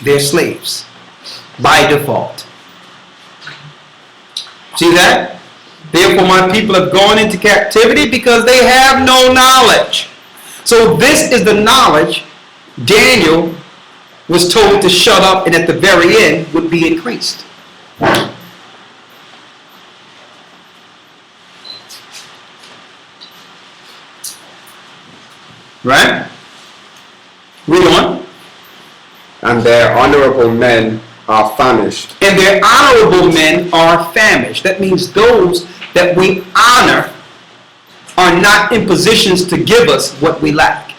They're slaves by default. See that? Therefore my people have gone into captivity because they have no knowledge. So this is the knowledge Daniel was told to shut up, and at the very end would be increased. Right? Read on. And their honorable men are famished. And their honorable men are famished. That means those that we honor are not in positions to give us what we lack.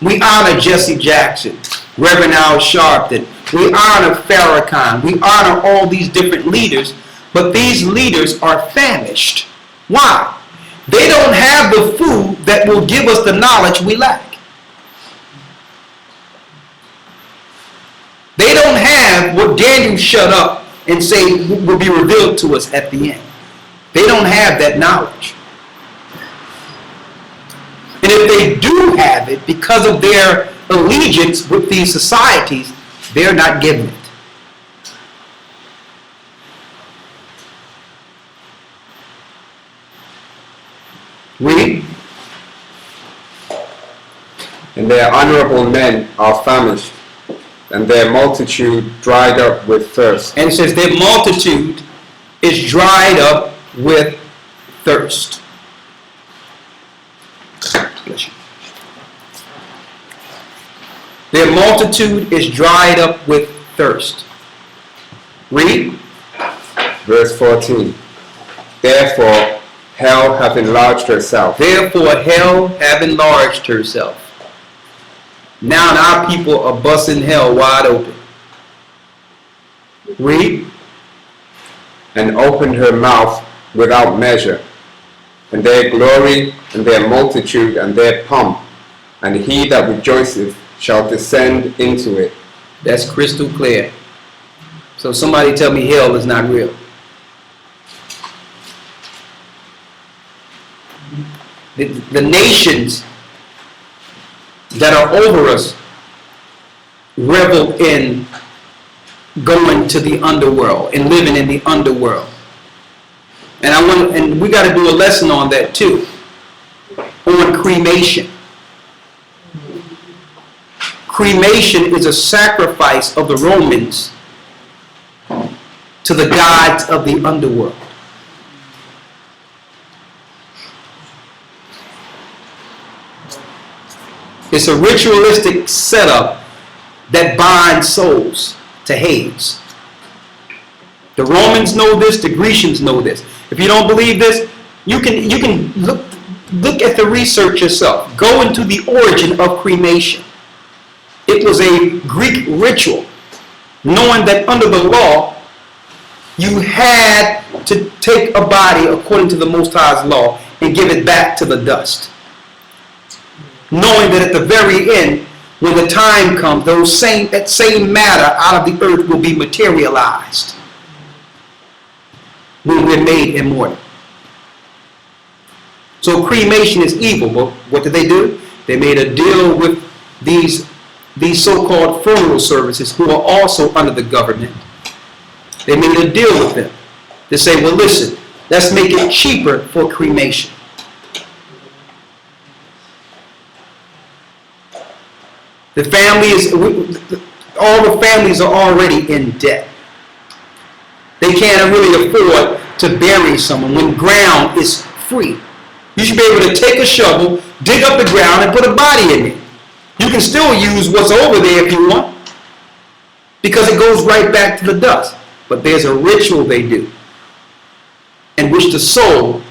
We honor Jesse Jackson, Reverend Al Sharpton. We honor Farrakhan. We honor all these different leaders, but these leaders are famished. Why? They don't have the food that will give us the knowledge we lack. They don't have what Daniel shut up and say will be revealed to us at the end. They don't have that knowledge. And if they do have it, because of their allegiance with these societies, they're not given it. Read. And their honorable men are famished, and their multitude dried up with thirst. And it says their multitude is dried up with thirst. Their multitude is dried up with thirst. Read. Verse 14. Therefore hell hath enlarged herself. Therefore hell hath enlarged herself. Now our people are busting hell wide open. Read. And opened her mouth without measure. And their glory and their multitude and their pomp, and he that rejoiceth shall descend into it. That's crystal clear. So somebody tell me hell is not real. The nations that are over us revel in going to the underworld and living in the underworld. And we got to do a lesson on that too, on cremation. Cremation is a sacrifice of the Romans to the gods of the underworld. It's a ritualistic setup that binds souls to Hades. The Romans know this, the Grecians know this. If you don't believe this, you can look at the research yourself. Go into the origin of cremation. It was a Greek ritual, knowing that under the law, you had to take a body according to the Most High's law and give it back to the dust. Knowing that at the very end, when the time comes, that same matter out of the earth will be materialized. When we're made immortal. So cremation is evil. But what did they do? They made a deal with these so-called funeral services who are also under the government. They made a deal with them. They say, well, listen, let's make it cheaper for cremation. All the families are already in debt. They can't really afford to bury someone when ground is free. You should be able to take a shovel, dig up the ground, and put a body in it. You can still use what's over there if you want, because it goes right back to the dust. But there's a ritual they do, in which the soul,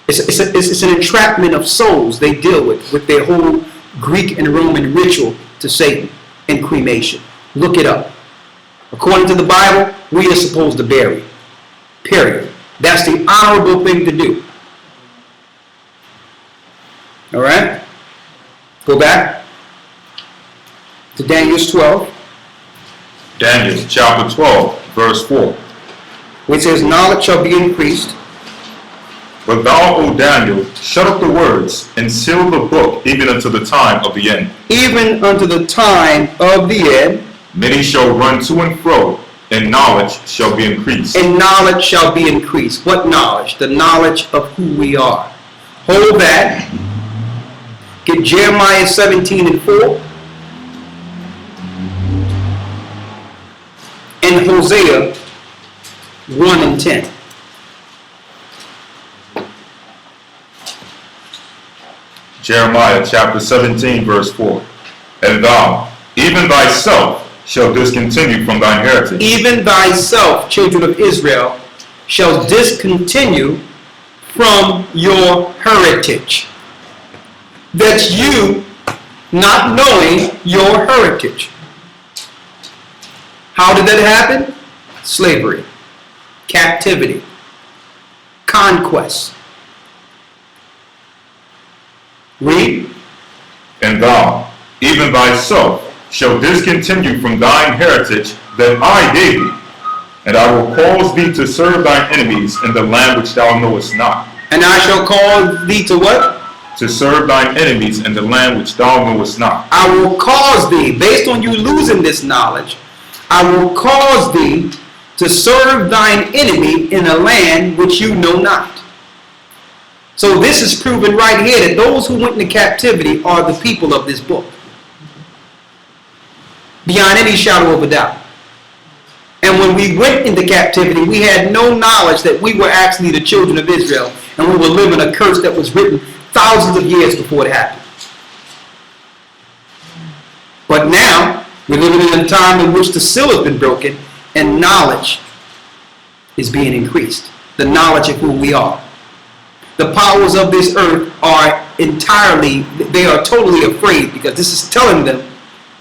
it's an entrapment of souls they deal with their whole Greek and Roman ritual to Satan in cremation. Look it up. According to the Bible, we are supposed to bury. Period. That's the honorable thing to do. All right? Go back to Daniel's 12. Daniel chapter 12, verse 4. Which says, knowledge shall be increased. But thou, O Daniel, shut up the words, and seal the book even unto the time of the end. Even unto the time of the end. Many shall run to and fro, and knowledge shall be increased. And knowledge shall be increased. What knowledge? The knowledge of who we are. Hold that. Get Jeremiah 17:4. And Hosea 1:10. Jeremiah chapter 17, verse 4. And thou, even thyself, shall discontinue from thine heritage. Even thyself, children of Israel, shall discontinue from your heritage. That's you not knowing your heritage. How did that happen? Slavery, captivity, conquest. Read. And thou, even thyself, shall discontinue from thine heritage that I gave thee, and I will cause thee to serve thine enemies in the land which thou knowest not. And I shall cause thee to what? To serve thine enemies in the land which thou knowest not. I will cause thee, based on you losing this knowledge, I will cause thee to serve thine enemy in a land which you know not. So this is proven right here that those who went into captivity are the people of this book. Beyond any shadow of a doubt. And when we went into captivity, we had no knowledge that we were actually the children of Israel, and we were living a curse that was written thousands of years before it happened. But now, we're living in a time in which the seal has been broken, and knowledge is being increased. The knowledge of who we are. The powers of this earth are they are totally afraid, because this is telling them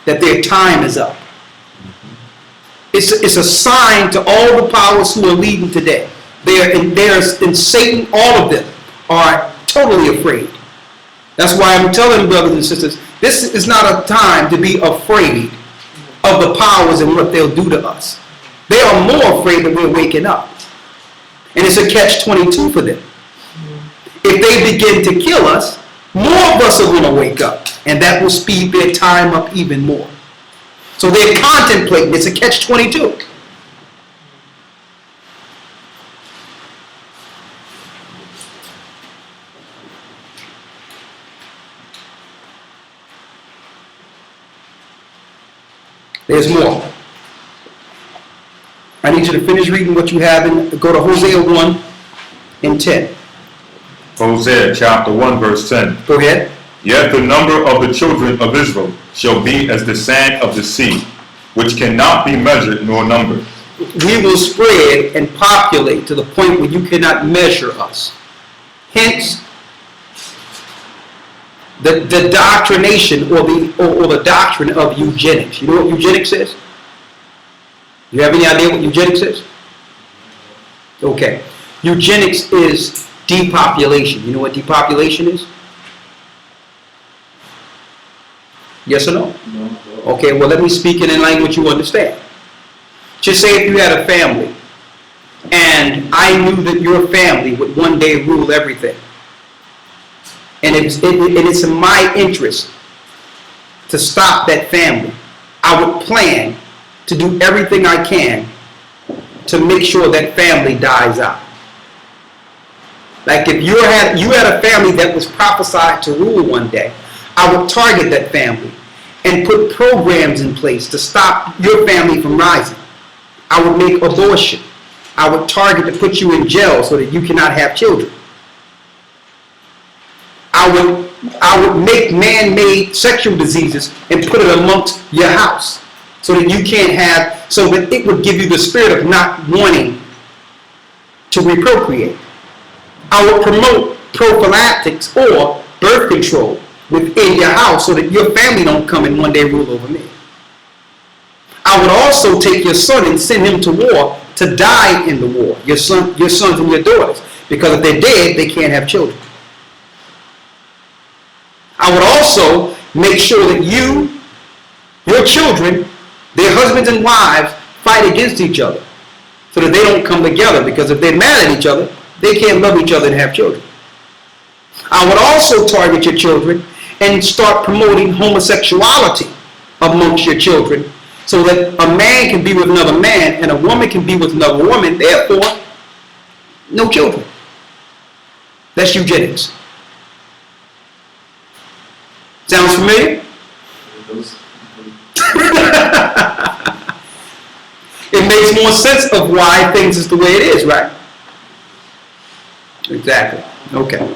that their time is up. It's a sign to all the powers who are leading today. They are in Satan, all of them are totally afraid. That's why I'm telling brothers and sisters, this is not a time to be afraid of the powers and what they'll do to us. They are more afraid that we're waking up. And it's a catch-22 for them. If they begin to kill us, more of us are going to wake up, and that will speed their time up even more. So they're contemplating. It's a catch-22. There's more. I need you to finish reading what you have and go to Hosea 1:10. Hosea chapter 1, verse 10. Go ahead. Yet the number of the children of Israel shall be as the sand of the sea, which cannot be measured nor numbered. We will spread and populate to the point where you cannot measure us. Hence, the doctrination or the doctrine of eugenics. You know what eugenics is? You have any idea what eugenics is? Okay. Eugenics is depopulation. You know what depopulation is? Yes or no? No. Okay, well let me speak in a language you understand. Just say if you had a family, and I knew that your family would one day rule everything. And it's in my interest to stop that family. I would plan to do everything I can to make sure that family dies out. Like if you had a family that was prophesied to rule one day, I would target that family and put programs in place to stop your family from rising. I would make abortion. I would target to put you in jail so that you cannot have children. I would make man-made sexual diseases and put it amongst your house so that you can't have, so that it would give you the spirit of not wanting to reprocreate. I would promote prophylactics or birth control within your house so that your family don't come and one day rule over me. I would also take your son and send him to war to die in the war, your sons and your daughters, because if they're dead, they can't have children. I would also make sure that your children, their husbands and wives, fight against each other so that they don't come together, because if they're mad at each other, they can't love each other and have children. I would also target your children and start promoting homosexuality amongst your children So that a man can be with another man and a woman can be with another woman, therefore, no children. That's eugenics. Sounds familiar? It makes more sense of why things is the way it is, right? Exactly. Okay.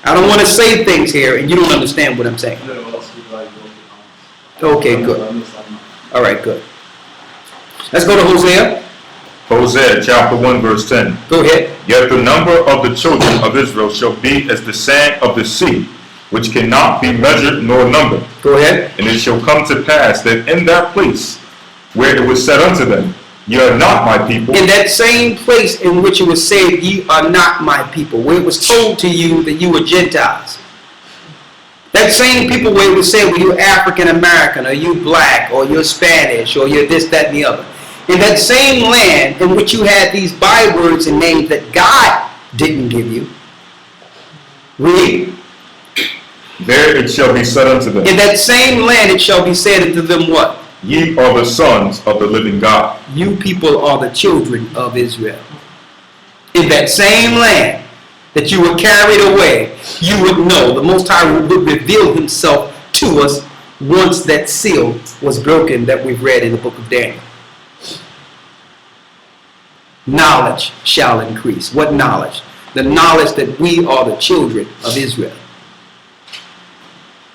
I don't want to say things here and you don't understand what I'm saying. Okay, good. All right, good. Let's go to Hosea. Hosea chapter 1 verse 10. Go ahead. Yet the number of the children of Israel shall be as the sand of the sea, which cannot be measured nor numbered. Go ahead. And it shall come to pass that in that place where it was said unto them, Ye are not my people. In that same place in which it was said, ye are not my people, where it was told to you that you were Gentiles. That same people where it was said, well, you're African American, or you black, or you're Spanish, or you're this, that, and the other. In that same land in which you had these bywords and names that God didn't give you. Read. There it shall be said unto them, In that same land it shall be said unto them what? Ye are the sons of the living God. You people are the children of Israel. In that same land that you were carried away, you would know. The Most High would reveal himself to us once that seal was broken that we've read in the book of Daniel. Knowledge shall increase. What knowledge? The knowledge that we are the children of Israel.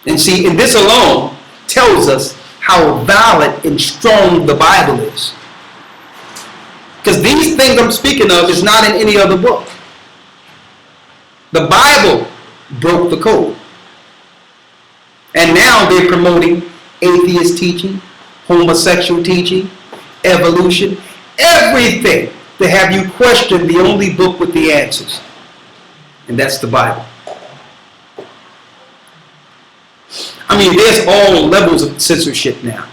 And see, and this alone tells us how valid and strong the Bible is. Because these things I'm speaking of is not in any other book. The Bible broke the code. And now they're promoting atheist teaching, homosexual teaching, evolution, everything to have you question the only book with the answers. And that's the Bible. I mean, there's all levels of censorship now.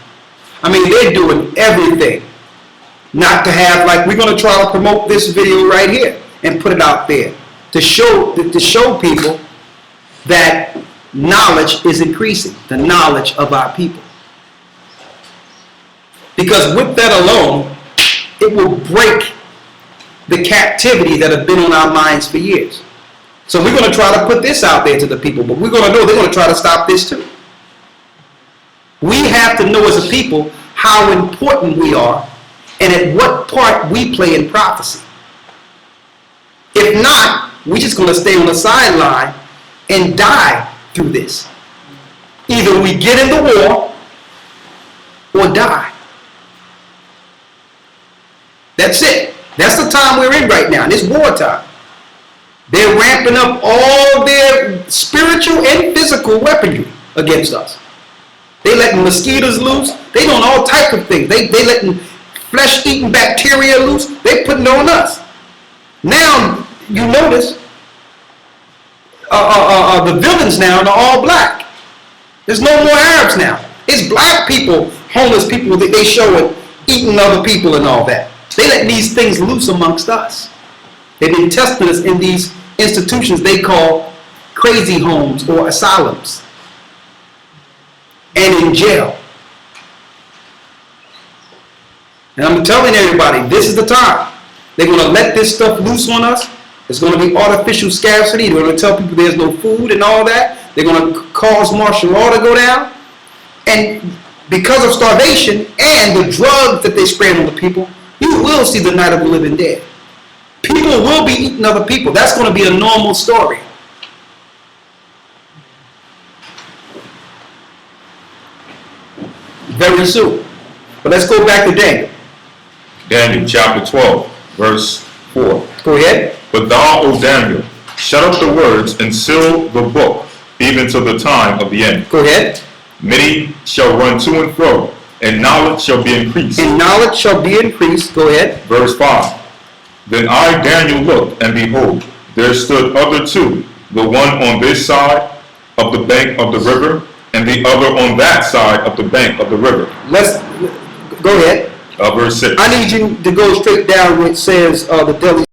I mean, they're doing everything not to have, like, we're going to try to promote this video right here and put it out there to show people that knowledge is increasing, the knowledge of our people. Because with that alone, it will break the captivity that have been on our minds for years. So we're going to try to put this out there to the people, but we're going to know they're going to try to stop this too. We have to know as a people how important we are and at what part we play in prophecy. If not, we're just going to stay on the sideline and die through this. Either we get in the war or die. That's it. That's the time we're in right now, and it's wartime. They're ramping up all their spiritual and physical weaponry against us. They letting mosquitoes loose. They doing all type of things. They letting flesh-eating bacteria loose. They putting it on us. Now, you notice, the villains now are all black. There's no more Arabs now. It's black people, homeless people that they show it, eating other people and all that. They let these things loose amongst us. They've been testing us in these institutions they call crazy homes or asylums. And in jail. And I'm telling everybody, this is the time. They're going to let this stuff loose on us. It's going to be artificial scarcity. They're going to tell people there's no food and all that. They're going to cause martial law to go down. And because of starvation and the drugs that they spread on the people, you will see the night of the living dead. People will be eating other people. That's going to be a normal story. Very soon. But let's go back to Daniel. Daniel chapter 12 verse 4. Go ahead. But thou, O Daniel, shut up the words and seal the book, even to the time of the end. Go ahead. Many shall run to and fro, and knowledge shall be increased. And knowledge shall be increased. Go ahead. Verse 5. Then I, Daniel, looked, and behold, there stood other two, the one on this side of the bank of the river, and the other on that side of the bank of the river. Let's go ahead. Verse 6. I need you to go straight down where it says the deadly